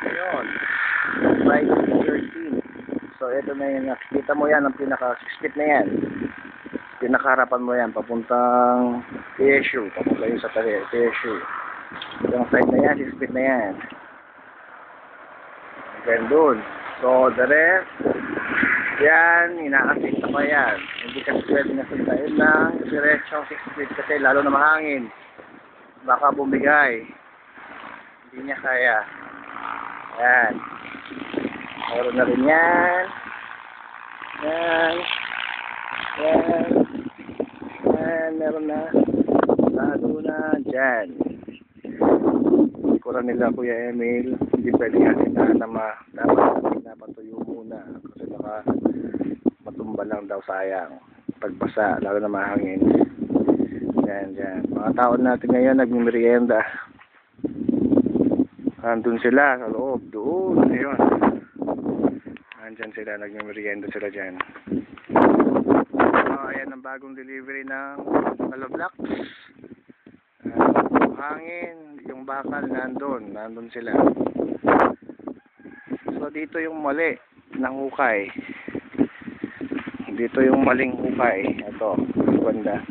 Ngayon, Friday 13. So, ito na yung nakikita mo yan, ang pinaka 6 feet na yan. Pinakaharapan mo yan, papuntang TSU, papunta yung sa TSU. Yung side na yan, 6 feet na yan. Then doon. So, the rest, yan, inaasinta pa yan. Hindi kasi pwede nasintain ng diretsong 6 feet kasi lalo na mahangin. Baka bumigay. Hindi niya kaya. Yan. Meron na rin yan. Yan. Yan. Yan. Meron na. Lalo na dyan. Kura nila Kuya Emil. Hindi pwede natin dapat pinapatuyo muna. Kasi baka matumba lang daw, sayang. Pagbasa. Lalo na mahangin. Yan, yan. Mga taon natin ngayon nagmimerienda. Nandun sila sa loob. Doon. Ayun. Nandyan sila. Nagmimerienda sila dyan. Ayan ang bagong delivery ng Aloblax. Hangin. Yung bakal nandun. Nandun sila. So dito yung mali ng hukay. Dito yung maling hukay. Ito. Banda.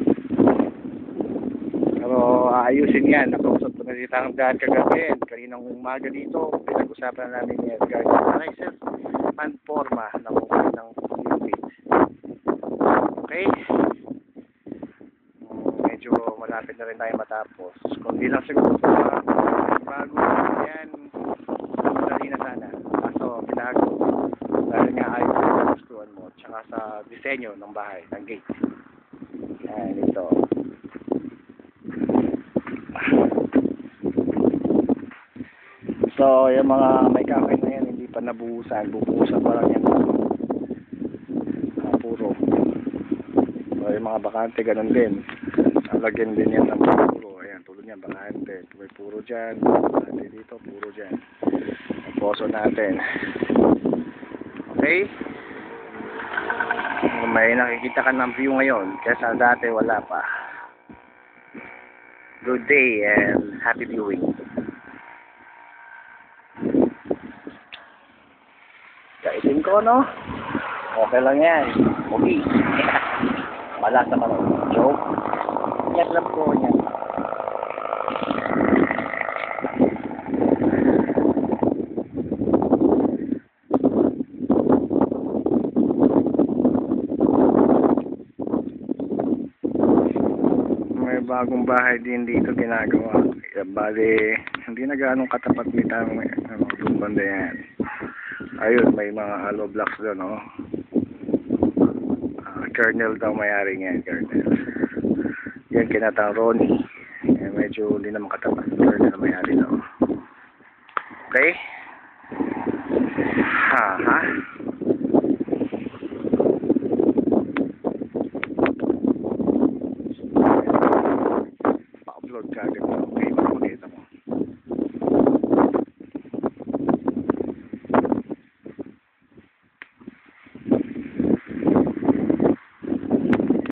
Pero aayusin yan. Nakausap ko na si Tangdaan kagabi. Kaninang umaga dito, pinag-usapan namin ni Edgar analysis and forma ng hukay ng liquid. Okay? Medyo malapit na rin tayo matapos. Kung di lang siguro sa bago yan, madali na sana. Kaso pinago. Dahil nga ayos sa gustuhan mo. Tsaka sa disenyo ng bahay, ng gate. Yan, ito. So, yung mga may kahoy na yan, hindi pa nabuhusan. Bubuhusan pa lang yan. Puro. So, yung mga bakante, ganun din. Lagyan din yan ng puro. Ayan, tulad yan, bakante. May puro dyan. Bakante dito, puro dyan. Ang poso natin. Okay? May nakikita ka ng view ngayon. Kesa dati, wala pa. Good day and happy viewing. Kaitin ko, no? Okay lang yan. Okay. Malas naman ako. Joke. Yan lang po yan. May bagong bahay din dito ginagawa. Bali, hindi na ganong katapat nitang doon banda yan. Ayun, may mga Aloblax doon, no? Colonel daw mayari niya, Colonel. Yan, kinatang Ronnie. Medyo hindi naman katapat. Colonel mayari daw. Okay?